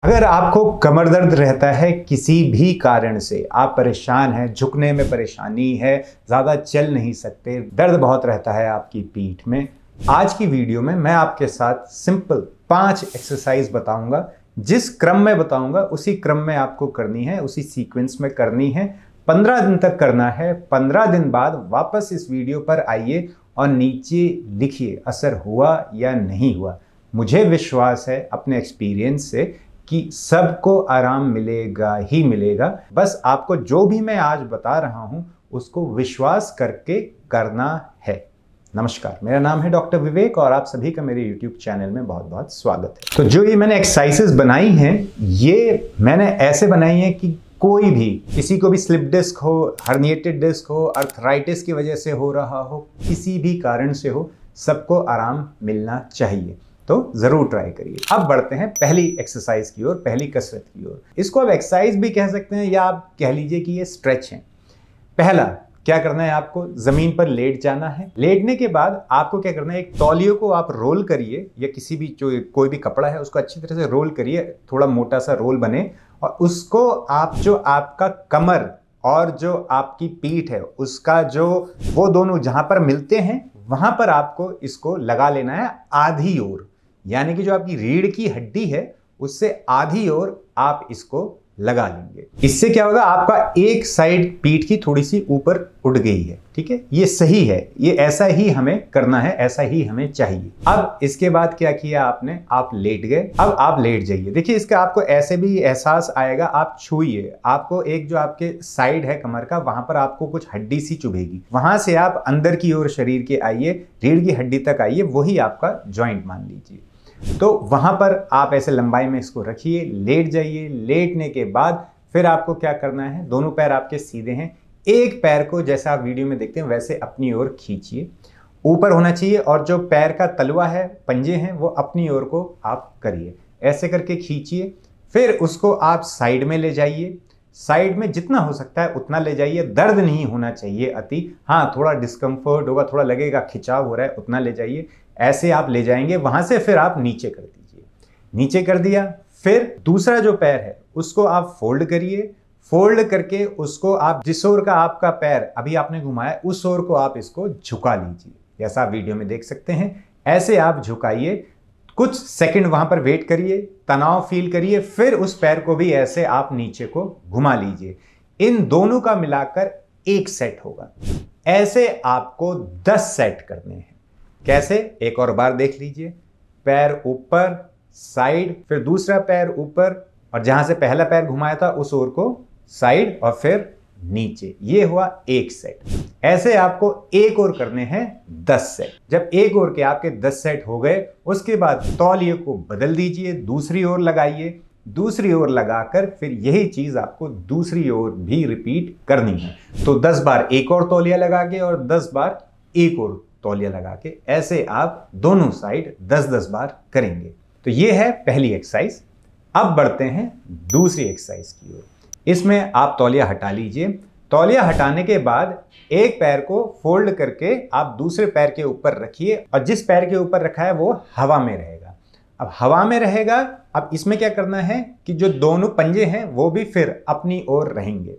अगर आपको कमर दर्द रहता है किसी भी कारण से, आप परेशान हैं, झुकने में परेशानी है, ज़्यादा चल नहीं सकते, दर्द बहुत रहता है आपकी पीठ में, आज की वीडियो में मैं आपके साथ सिंपल 5 एक्सरसाइज बताऊंगा। जिस क्रम में बताऊंगा उसी क्रम में आपको करनी है, उसी सीक्वेंस में करनी है। 15 दिन तक करना है। 15 दिन बाद वापस इस वीडियो पर आइए और नीचे लिखिए असर हुआ या नहीं हुआ। मुझे विश्वास है अपने एक्सपीरियंस से कि सबको आराम मिलेगा ही मिलेगा। बस आपको जो भी मैं आज बता रहा हूं उसको विश्वास करके करना है। नमस्कार, मेरा नाम है डॉक्टर विवेक और आप सभी का मेरे YouTube चैनल में बहुत बहुत स्वागत है। तो जो ये मैंने एक्सरसाइजेस बनाई हैं, ये मैंने ऐसे बनाई हैं कि कोई भी, किसी को भी स्लिप डिस्क हो, हर्निएटेड डिस्क हो, अर्थराइटिस की वजह से हो रहा हो, किसी भी कारण से हो, सबको आराम मिलना चाहिए। तो जरूर ट्राई करिए। अब बढ़ते हैं पहली एक्सरसाइज की ओर, पहली कसरत की ओर। इसको आप एक्सरसाइज भी कह सकते हैं या आप कह लीजिए कि ये स्ट्रेच है। पहला क्या करना है, आपको जमीन पर लेट जाना है। लेटने के बाद आपको क्या करना है, एक तौलियों को आप रोल करिए या किसी भी जो कोई भी कपड़ा है उसको अच्छी तरह से रोल करिए, थोड़ा मोटा सा रोल बने, और उसको आप जो आपका कमर और जो आपकी पीठ है उसका जो वो दोनों जहां पर मिलते हैं वहां पर आपको इसको लगा लेना है आधी ओर, यानी कि जो आपकी रीढ़ की हड्डी है उससे आधी ओर आप इसको लगा लेंगे। इससे क्या होगा, आपका एक साइड पीठ की थोड़ी सी ऊपर उठ गई है। ठीक है, ये सही है, ये ऐसा ही हमें करना है, ऐसा ही हमें चाहिए। अब इसके बाद क्या किया आपने, आप लेट गए। अब आप लेट जाइए। देखिए, इसका आपको ऐसे भी एहसास आएगा, आप छूइए, आपको एक जो आपके साइड है कमर का, वहां पर आपको कुछ हड्डी सी चुभेगी। वहां से आप अंदर की ओर शरीर के आइए, रीढ़ की हड्डी तक आइए, वही आपका जॉइंट मान लीजिए। तो वहां पर आप ऐसे लंबाई में इसको रखिए, लेट जाइए। लेटने के बाद फिर आपको क्या करना है, दोनों पैर आपके सीधे हैं, एक पैर को जैसा आप वीडियो में देखते हैं वैसे अपनी ओर खींचिए, ऊपर होना चाहिए, और जो पैर का तलवा है, पंजे हैं, वो अपनी ओर को आप करिए, ऐसे करके खींचिए। फिर उसको आप साइड में ले जाइए, साइड में जितना हो सकता है उतना ले जाइए। दर्द नहीं होना चाहिए अति, हाँ थोड़ा डिस्कम्फर्ट होगा, थोड़ा लगेगा खिंचाव हो रहा है, उतना ले जाइए। ऐसे आप ले जाएंगे, वहां से फिर आप नीचे कर दीजिए। नीचे कर दिया, फिर दूसरा जो पैर है उसको आप फोल्ड करिए। फोल्ड करके उसको आप जिस ओर का आपका पैर अभी आपने घुमाया उस ओर को आप इसको झुका लीजिए, जैसा आप वीडियो में देख सकते हैं। ऐसे आप झुकाइए, कुछ सेकंड वहां पर वेट करिए, तनाव फील करिए, फिर उस पैर को भी ऐसे आप नीचे को घुमा लीजिए। इन दोनों का मिलाकर 1 सेट होगा। ऐसे आपको 10 सेट करने हैं। कैसे, एक और बार देख लीजिए। पैर ऊपर, साइड, फिर दूसरा पैर ऊपर, और जहां से पहला पैर घुमाया था उस ओर को साइड, और फिर नीचे। ये हुआ 1 सेट। ऐसे आपको एक और करने हैं 10 सेट। जब एक और के आपके 10 सेट हो गए, उसके बाद तौलिए को बदल दीजिए, दूसरी ओर लगाइए। दूसरी ओर लगाकर फिर यही चीज आपको दूसरी ओर भी रिपीट करनी है। तो 10 बार एक और तौलिया लगा के और 10 बार एक और तौलिया लगा के, ऐसे आप दोनों साइड 10-10 बार करेंगे। तो ये है पहली एक्सरसाइज। अब बढ़ते हैं दूसरी एक्सरसाइज की ओर। इसमें आप तौलिया हटा लीजिए। तौलिया हटाने के बाद एक पैर को फोल्ड करके आप दूसरे पैर के ऊपर रखिए, और जिस पैर के ऊपर रखा है वो हवा में रहेगा। अब हवा में रहेगा। अब इसमें क्या करना है कि जो दोनों पंजे हैं वो भी फिर अपनी ओर रहेंगे,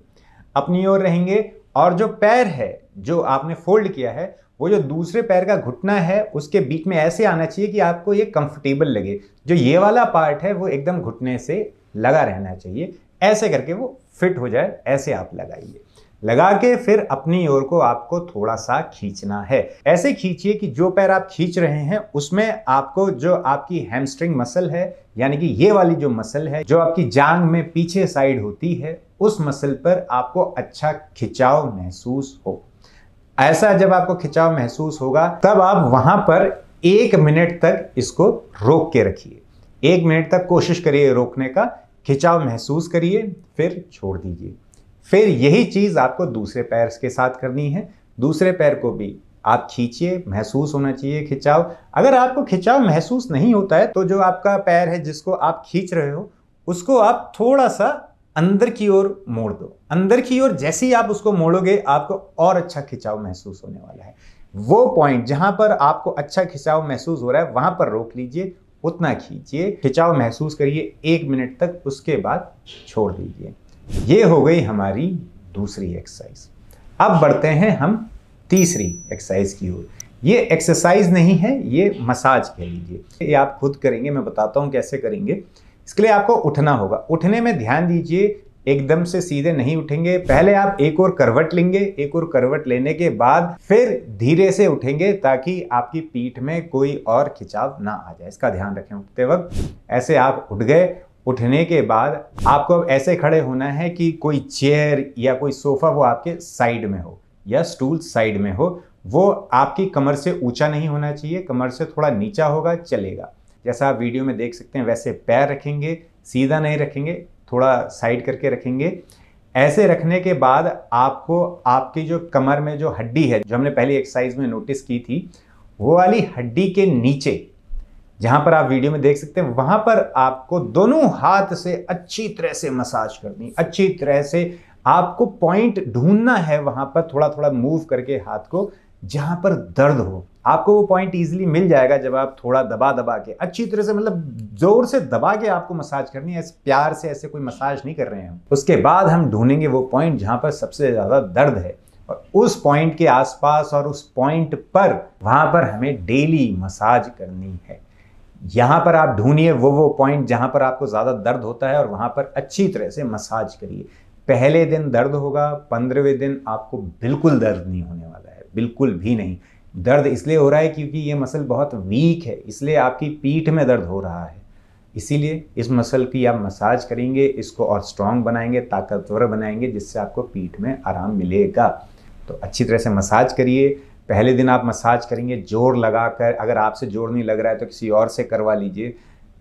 अपनी ओर रहेंगे, और जो पैर है जो आपने फोल्ड किया है, वो जो दूसरे पैर का घुटना है उसके बीच में ऐसे आना चाहिए कि आपको ये कंफर्टेबल लगे। जो ये वाला पार्ट है वो एकदम घुटने से लगा रहना चाहिए, ऐसे करके वो फिट हो जाए। ऐसे आप लगाइए, लगा के फिर अपनी ओर को आपको थोड़ा सा खींचना है। ऐसे खींचिए कि जो पैर आप खींच रहे हैं उसमें आपको जो आपकी हैमस्ट्रिंग मसल है, यानी कि ये वाली जो मसल है जो आपकी जांघ में पीछे साइड होती है, उस मसल पर आपको अच्छा खिंचाव महसूस हो। ऐसा जब आपको खिंचाव महसूस होगा तब आप वहां पर 1 मिनट तक इसको रोक के रखिए। 1 मिनट तक कोशिश करिए रोकने का, खिंचाव महसूस करिए, फिर छोड़ दीजिए। फिर यही चीज आपको दूसरे पैर के साथ करनी है। दूसरे पैर को भी आप खींचिए, महसूस होना चाहिए खिंचाव। अगर आपको खिंचाव महसूस नहीं होता है तो जो आपका पैर है जिसको आप खींच रहे हो उसको आप थोड़ा सा अंदर की ओर मोड़ दो। अंदर की ओर जैसे ही आप उसको मोड़ोगे आपको और अच्छा खिंचाव महसूस होने वाला है। वो पॉइंट जहां पर आपको अच्छा खिंचाव महसूस हो रहा है वहां पर रोक लीजिए, उतना खींचिए, खिंचाव महसूस करिए 1 मिनट तक, उसके बाद छोड़ दीजिए। ये हो गई हमारी दूसरी एक्सरसाइज। अब बढ़ते हैं हम तीसरी एक्सरसाइज की ओर। ये एक्सरसाइज नहीं है, ये मसाज कह लीजिए। ये आप खुद करेंगे, मैं बताता हूँ कैसे करेंगे। इसके लिए आपको उठना होगा। उठने में ध्यान दीजिए, एकदम से सीधे नहीं उठेंगे। पहले आप एक और करवट लेंगे, एक और करवट लेने के बाद फिर धीरे से उठेंगे ताकि आपकी पीठ में कोई और खिंचाव ना आ जाए। इसका ध्यान रखें उठते वक्त। ऐसे आप उठ गए। उठने के बाद आपको अब ऐसे खड़े होना है कि कोई चेयर या कोई सोफा वो आपके साइड में हो या स्टूल साइड में हो। वो आपकी कमर से ऊंचा नहीं होना चाहिए, कमर से थोड़ा नीचा होगा, चलेगा। जैसा आप वीडियो में देख सकते हैं वैसे पैर रखेंगे, सीधा नहीं रखेंगे, थोड़ा साइड करके रखेंगे। ऐसे रखने के बाद आपको आपकी जो कमर में जो हड्डी है, जो हमने पहली एक्सरसाइज में नोटिस की थी, वो वाली हड्डी के नीचे जहां पर आप वीडियो में देख सकते हैं, वहां पर आपको दोनों हाथ से अच्छी तरह से मसाज करनी। अच्छी तरह से आपको पॉइंट ढूंढना है, वहां पर थोड़ा थोड़ा मूव करके हाथ को, जहां पर दर्द हो। आपको वो पॉइंट इजीली मिल जाएगा जब आप थोड़ा दबा दबा के अच्छी तरह से, मतलब जोर से दबा के आपको मसाज करनी है। प्यार से ऐसे कोई मसाज नहीं कर रहे हैं हम। उसके बाद हम ढूंढेंगे वो पॉइंट जहां पर सबसे ज्यादा दर्द है, और उस पॉइंट के आसपास और उस पॉइंट पर, वहां पर हमें डेली मसाज करनी है। यहां पर आप ढूंढिए वो पॉइंट जहां पर आपको ज्यादा दर्द होता है और वहां पर अच्छी तरह से मसाज करिए। पहले दिन दर्द होगा, 15वें दिन आपको बिल्कुल दर्द नहीं होने वाला है, बिल्कुल भी नहीं। दर्द इसलिए हो रहा है क्योंकि ये मसल बहुत वीक है, इसलिए आपकी पीठ में दर्द हो रहा है। इसीलिए इस मसल की आप मसाज करेंगे, इसको और स्ट्रांग बनाएंगे, ताकतवर बनाएंगे, जिससे आपको पीठ में आराम मिलेगा। तो अच्छी तरह से मसाज करिए। पहले दिन आप मसाज करेंगे जोर लगाकर। अगर आपसे जोर नहीं लग रहा है तो किसी और से करवा लीजिए।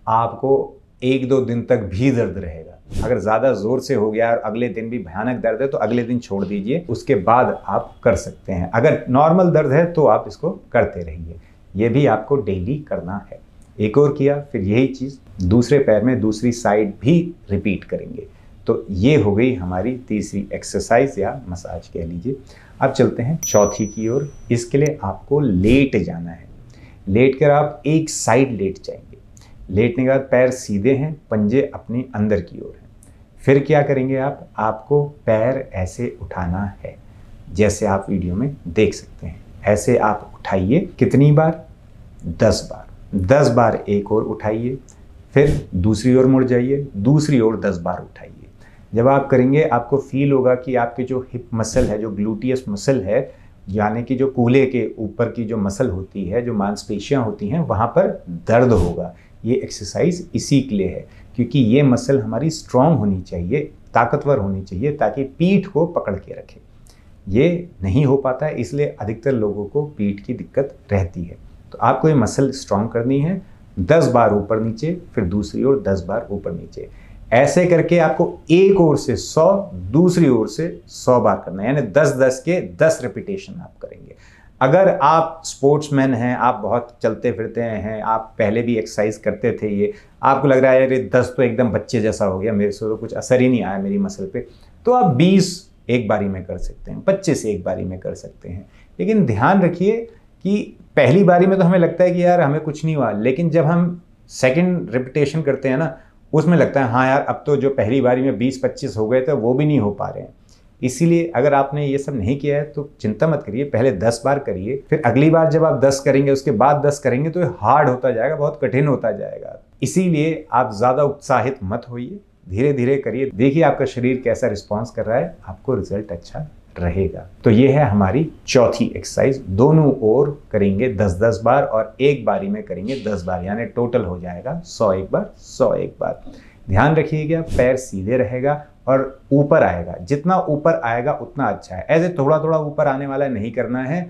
आपको 1-2 दिन तक भी दर्द रहेगा। अगर ज़्यादा ज़ोर से हो गया और अगले दिन भी भयानक दर्द है तो अगले दिन छोड़ दीजिए, उसके बाद आप कर सकते हैं। अगर नॉर्मल दर्द है तो आप इसको करते रहिए। ये भी आपको डेली करना है। एक और किया, फिर यही चीज़ दूसरे पैर में दूसरी साइड भी रिपीट करेंगे। तो ये हो गई हमारी तीसरी एक्सरसाइज या मसाज कह लीजिए। अब चलते हैं चौथी की ओर। इसके लिए आपको लेट जाना है। लेट कर आप एक साइड लेट जाएंगे। लेटने के बाद पैर सीधे हैं, पंजे अपनी अंदर की ओर हैं। फिर क्या करेंगे आपको पैर ऐसे उठाना है, जैसे आप वीडियो में देख सकते हैं। ऐसे आप उठाइए। कितनी बार? 10 बार। 10 बार एक और उठाइए, फिर दूसरी ओर मुड़ जाइए, दूसरी ओर 10 बार उठाइए। जब आप करेंगे आपको फील होगा कि आपके जो हिप मसल है, जो ग्लूटियस मसल है, यानी कि जो कूल्हे के ऊपर की जो मसल होती है, जो मांसपेशियां होती हैं, वहाँ पर दर्द होगा। ये एक्सरसाइज इसी के लिए है, क्योंकि ये मसल हमारी स्ट्रांग होनी चाहिए, ताकतवर होनी चाहिए, ताकि पीठ को पकड़ के रखे। ये नहीं हो पाता है, इसलिए अधिकतर लोगों को पीठ की दिक्कत रहती है। तो आपको ये मसल स्ट्रांग करनी है। 10 बार ऊपर नीचे, फिर दूसरी ओर 10 बार ऊपर नीचे। ऐसे करके आपको एक ओर से 100, दूसरी ओर से 100 बार करना है, यानी 10-10 के 10 रिपीटेशन आप करेंगे। अगर आप स्पोर्ट्समैन हैं, आप बहुत चलते फिरते हैं, आप पहले भी एक्सरसाइज करते थे, ये आपको लग रहा है यार 10 तो एकदम बच्चे जैसा हो गया, मेरे से तो कुछ असर ही नहीं आया मेरी मसल पे, तो आप 20 एक बारी में कर सकते हैं, 25 एक बारी में कर सकते हैं। लेकिन ध्यान रखिए कि पहली बारी में तो हमें लगता है कि यार हमें कुछ नहीं हुआ, लेकिन जब हम सेकेंड रिपीटेशन करते हैं ना, उसमें लगता है हाँ यार अब तो जो पहली बारी में 20-25 हो गए थे वो भी नहीं हो पा रहे हैं। इसीलिए अगर आपने ये सब नहीं किया है तो चिंता मत करिए, पहले 10 बार करिए, फिर अगली बार जब आप 10 करेंगे उसके बाद 10 करेंगे तो हार्ड होता जाएगा, बहुत कठिन होता जाएगा। इसीलिए आप ज़्यादा उत्साहित मत होइए, धीरे धीरे करिए, देखिए आपका शरीर कैसा रिस्पॉन्स कर रहा है, आपको रिजल्ट अच्छा रहेगा। तो ये है हमारी चौथी एक्सरसाइज। दोनों ओर करेंगे 10-10 बार और एक बारी में करेंगे 10 बार, यानी टोटल हो जाएगा 100 एक बार, 100 एक बार। ध्यान रखिएगा पैर सीधे रहेगा और ऊपर आएगा, जितना ऊपर आएगा उतना अच्छा है। ऐसे थोड़ा थोड़ा ऊपर आने वाला नहीं करना है,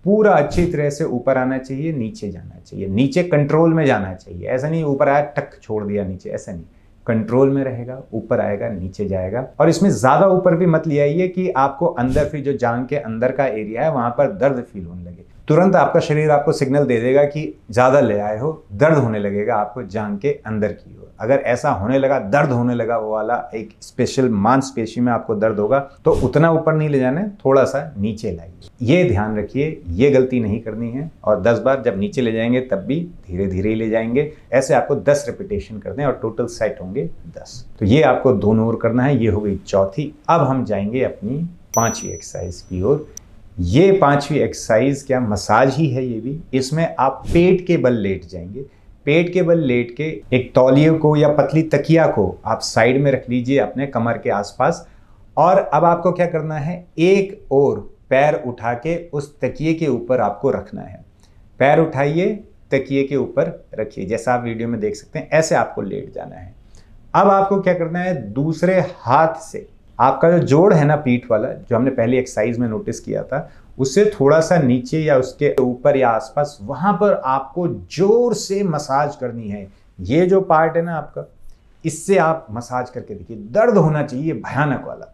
पूरा अच्छी तरह से ऊपर आना चाहिए, नीचे जाना चाहिए, नीचे कंट्रोल में जाना चाहिए। ऐसा नहीं ऊपर आया टक छोड़ दिया नीचे, ऐसा नहीं, कंट्रोल में रहेगा, ऊपर आएगा नीचे जाएगा। और इसमें ज्यादा ऊपर भी मत ले आइए कि आपको अंदर फिर जो जांग के अंदर का एरिया है वहां पर दर्द फील होने लगे। तुरंत आपका शरीर आपको सिग्नल दे देगा कि ज़्यादा ले आए हो, दर्द होने लगेगा आपको जांघ के अंदर की ओर। अगर ऐसा होने लगा, दर्द होने लगा, वो वाला एक स्पेशल मांसपेशी में आपको दर्द होगा, तो उतना ऊपर नहीं ले जाना है, थोड़ा सा नीचे लाइए। ये ध्यान रखिए, ये गलती नहीं करनी है। और 10 बार जब नीचे ले जाएंगे तब भी धीरे धीरे ही ले जाएंगे। ऐसे आपको 10 रिपीटेशन करने हैं और टोटल सेट होंगे 10। तो ये आपको दोनों ओर करना है। ये हो गई चौथी। अब हम जाएंगे अपनी 5वीं एक्सरसाइज की ओर। ये 5वीं एक्सरसाइज क्या मसाज ही है ये भी। इसमें आप पेट के बल लेट जाएंगे। पेट के बल लेट के एक तौलिए को या पतली तकिया को आप साइड में रख लीजिए अपने कमर के आसपास। और अब आपको क्या करना है, एक और पैर उठा के उस तकिए के ऊपर आपको रखना है। पैर उठाइए, तकिए के ऊपर रखिए, जैसा आप वीडियो में देख सकते हैं। ऐसे आपको लेट जाना है। अब आपको क्या करना है, दूसरे हाथ से आपका जो जोड़ है ना पीठ वाला, जो हमने पहली एक्सरसाइज में नोटिस किया था, उससे थोड़ा सा नीचे या उसके ऊपर या आसपास, वहां पर आपको जोर से मसाज करनी है। ये जो पार्ट है ना आपका, इससे आप मसाज करके देखिए। दर्द होना चाहिए भयानक वाला,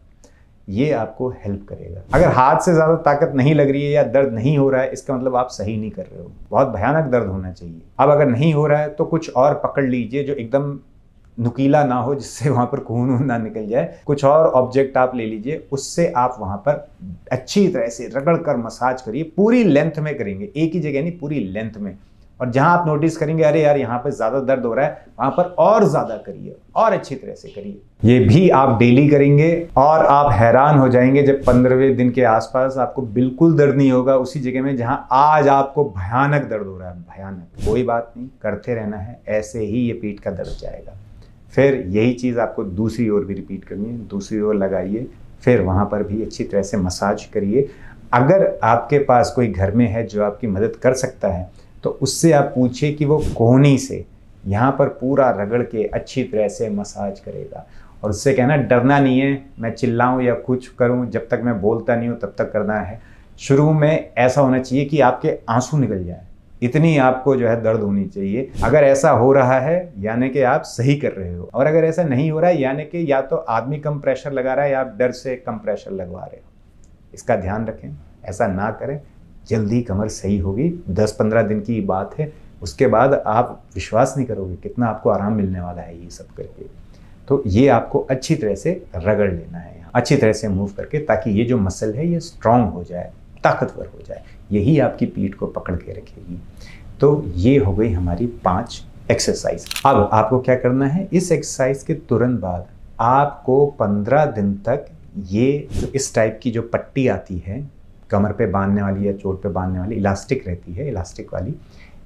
ये आपको हेल्प करेगा। अगर हाथ से ज्यादा ताकत नहीं लग रही है या दर्द नहीं हो रहा है, इसका मतलब आप सही नहीं कर रहे हो। बहुत भयानक दर्द होना चाहिए। अब अगर नहीं हो रहा है तो कुछ और पकड़ लीजिए जो एकदम नुकीला ना हो, जिससे वहां पर खून ना निकल जाए। कुछ और ऑब्जेक्ट आप ले लीजिए, उससे आप वहां पर अच्छी तरह से रगड़ कर मसाज करिए। पूरी लेंथ में करेंगे, एक ही जगह नहीं, पूरी लेंथ में। और जहां आप नोटिस करेंगे अरे यार यहाँ पर ज्यादा दर्द हो रहा है, वहां पर और ज्यादा करिए और अच्छी तरह से करिए। ये भी आप डेली करेंगे और आप हैरान हो जाएंगे जब 15वें दिन के आसपास आपको बिल्कुल दर्द नहीं होगा उसी जगह में जहां आज आपको भयानक दर्द हो रहा है। भयानक, कोई बात नहीं, करते रहना है, ऐसे ही ये पीठ का दर्द जाएगा। फिर यही चीज़ आपको दूसरी ओर भी रिपीट करनी है। दूसरी ओर लगाइए, फिर वहाँ पर भी अच्छी तरह से मसाज करिए। अगर आपके पास कोई घर में है जो आपकी मदद कर सकता है, तो उससे आप पूछिए कि वो कोहनी से यहाँ पर पूरा रगड़ के अच्छी तरह से मसाज करेगा। और उससे कहना डरना नहीं है, मैं चिल्लाऊँ या कुछ करूँ, जब तक मैं बोलता नहीं हूँ तब तक करना है। शुरू में ऐसा होना चाहिए कि आपके आंसू निकल जाए, इतनी आपको जो है दर्द होनी चाहिए। अगर ऐसा हो रहा है यानी कि आप सही कर रहे हो, और अगर ऐसा नहीं हो रहा है यानी कि या तो आदमी कम प्रेशर लगा रहा है या आप डर से कम प्रेशर लगवा रहे हो। इसका ध्यान रखें, ऐसा ना करें। जल्दी कमर सही होगी। 10-15 दिन की बात है, उसके बाद आप विश्वास नहीं करोगे कितना आपको आराम मिलने वाला है ये सब करके। तो ये आपको अच्छी तरह से रगड़ लेना है, अच्छी तरह से मूव करके, ताकि ये जो मसल है ये स्ट्रांग हो जाए, ताकतवर हो जाए। यही आपकी पीठ को पकड़ के रखेगी। तो ये हो गई हमारी 5 एक्सरसाइज। अब आपको क्या करना है, इस एक्सरसाइज के तुरंत बाद आपको 15 दिन तक ये जो इस टाइप की जो पट्टी आती है कमर पे बांधने वाली या चोट पे बांधने वाली, इलास्टिक रहती है, इलास्टिक वाली,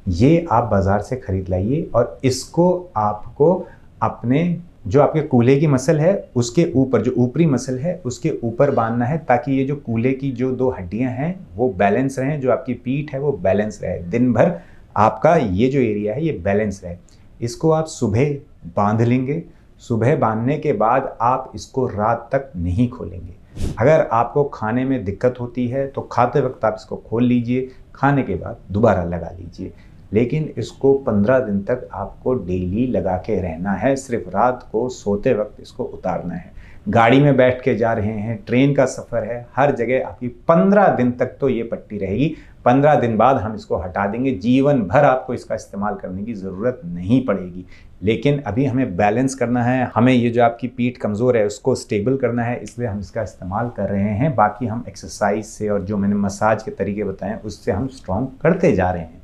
ये आप बाजार से खरीद लाइए। और इसको आपको अपने जो आपके कूल्हे की मसल है उसके ऊपर, जो ऊपरी मसल है उसके ऊपर बांधना है, ताकि ये जो कूल्हे की जो 2 हड्डियां हैं वो बैलेंस रहें, जो आपकी पीठ है वो बैलेंस रहे। दिन भर आपका ये जो एरिया है ये बैलेंस रहे। इसको आप सुबह बांध लेंगे। सुबह बांधने के बाद आप इसको रात तक नहीं खोलेंगे। अगर आपको खाने में दिक्कत होती है तो खाते वक्त आप इसको खोल लीजिए, खाने के बाद दोबारा लगा लीजिए। लेकिन इसको 15 दिन तक आपको डेली लगा के रहना है। सिर्फ रात को सोते वक्त इसको उतारना है। गाड़ी में बैठ के जा रहे हैं, ट्रेन का सफ़र है, हर जगह आपकी 15 दिन तक तो ये पट्टी रहेगी। 15 दिन बाद हम इसको हटा देंगे। जीवन भर आपको इसका इस्तेमाल करने की ज़रूरत नहीं पड़ेगी। लेकिन अभी हमें बैलेंस करना है, हमें ये जो आपकी पीठ कमज़ोर है उसको स्टेबल करना है, इसलिए हम इसका इस्तेमाल कर रहे हैं। बाकी हम एक्सरसाइज से और जो मैंने मसाज के तरीके बताए उससे हम स्ट्रॉन्ग करते जा रहे हैं।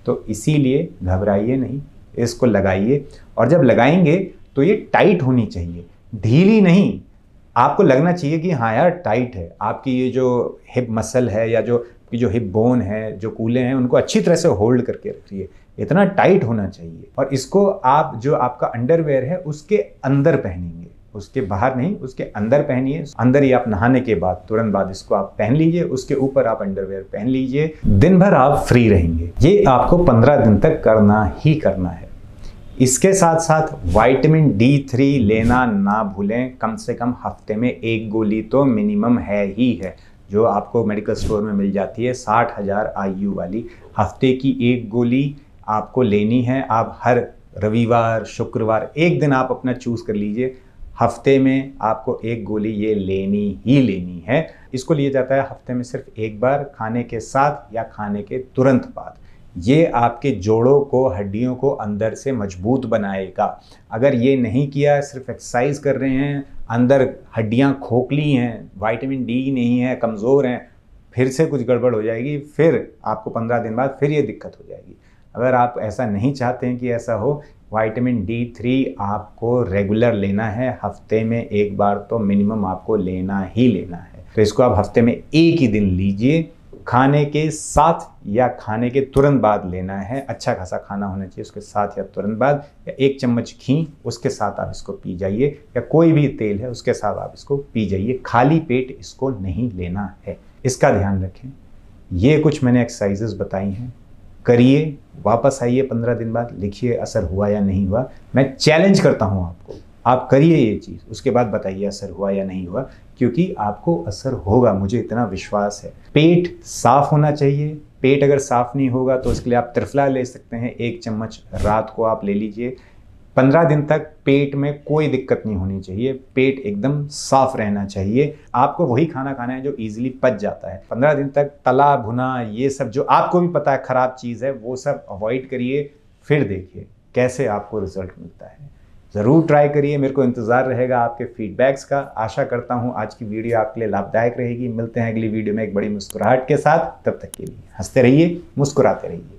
तो इसीलिए घबराइए नहीं, इसको लगाइए। और जब लगाएंगे तो ये टाइट होनी चाहिए, ढीली नहीं। आपको लगना चाहिए कि हाँ यार टाइट है। आपकी ये जो हिप मसल है या जो हिप बोन है, जो कूल्हे हैं, उनको अच्छी तरह से होल्ड करके रखिए। इतना टाइट होना चाहिए। और इसको आप जो आपका अंडरवेयर है उसके अंदर पहनेंगे, उसके बाहर नहीं, उसके अंदर पहनिए। अंदर ही आप नहाने के बाद तुरंत बाद इसको आप पहन लीजिए, उसके ऊपर आप अंडरवेयर पहन लीजिए। दिन भर आप फ्री रहेंगे। ये आपको 15 दिन तक करना ही करना है। इसके साथ साथ विटामिन D3 लेना ना भूलें। कम से कम हफ्ते में 1 गोली तो मिनिमम है ही है, जो आपको मेडिकल स्टोर में मिल जाती है 60,000 IU वाली। हफ्ते की 1 गोली आपको लेनी है। आप हर रविवार, शुक्रवार एक दिन आप अपना चूज कर लीजिए। हफ्ते में आपको एक गोली ये लेनी ही लेनी है। इसको लिया जाता है हफ्ते में सिर्फ एक बार, खाने के साथ या खाने के तुरंत बाद। ये आपके जोड़ों को, हड्डियों को अंदर से मजबूत बनाएगा। अगर ये नहीं किया, सिर्फ एक्सरसाइज कर रहे हैं, अंदर हड्डियां खोखली हैं, विटामिन डी नहीं है, कमज़ोर हैं, फिर से कुछ गड़बड़ हो जाएगी, फिर आपको 15 दिन बाद फिर ये दिक्कत हो जाएगी। अगर आप ऐसा नहीं चाहते हैं कि ऐसा हो, विटामिन D3 आपको रेगुलर लेना है, हफ्ते में एक बार तो मिनिमम आपको लेना ही लेना है। तो इसको आप हफ्ते में एक ही दिन लीजिए, खाने के साथ या खाने के तुरंत बाद लेना है। अच्छा खासा खाना होना चाहिए उसके साथ या तुरंत बाद, या 1 चम्मच घी उसके साथ आप इसको पी जाइए, या कोई भी तेल है उसके साथ आप इसको पी जाइए। खाली पेट इसको नहीं लेना है, इसका ध्यान रखें। ये कुछ मैंने एक्सरसाइजेस बताई हैं, करिए, वापस आइए 15 दिन बाद, लिखिए असर हुआ या नहीं हुआ। मैं चैलेंज करता हूँ आपको, आप करिए ये चीज़, उसके बाद बताइए असर हुआ या नहीं हुआ, क्योंकि आपको असर होगा, मुझे इतना विश्वास है। पेट साफ होना चाहिए। पेट अगर साफ नहीं होगा तो इसके लिए आप त्रिफला ले सकते हैं, 1 चम्मच रात को आप ले लीजिए। 15 दिन तक पेट में कोई दिक्कत नहीं होनी चाहिए, पेट एकदम साफ रहना चाहिए। आपको वही खाना खाना है जो इजीली पच जाता है। 15 दिन तक तला भुना, ये सब जो आपको भी पता है खराब चीज़ है, वो सब अवॉइड करिए, फिर देखिए कैसे आपको रिजल्ट मिलता है। ज़रूर ट्राई करिए, मेरे को इंतज़ार रहेगा आपके फीडबैक्स का। आशा करता हूँ आज की वीडियो आपके लिए लाभदायक रहेगी। मिलते हैं अगली वीडियो में एक बड़ी मुस्कुराहट के साथ, तब तक के लिए हंसते रहिए, मुस्कुराते रहिए।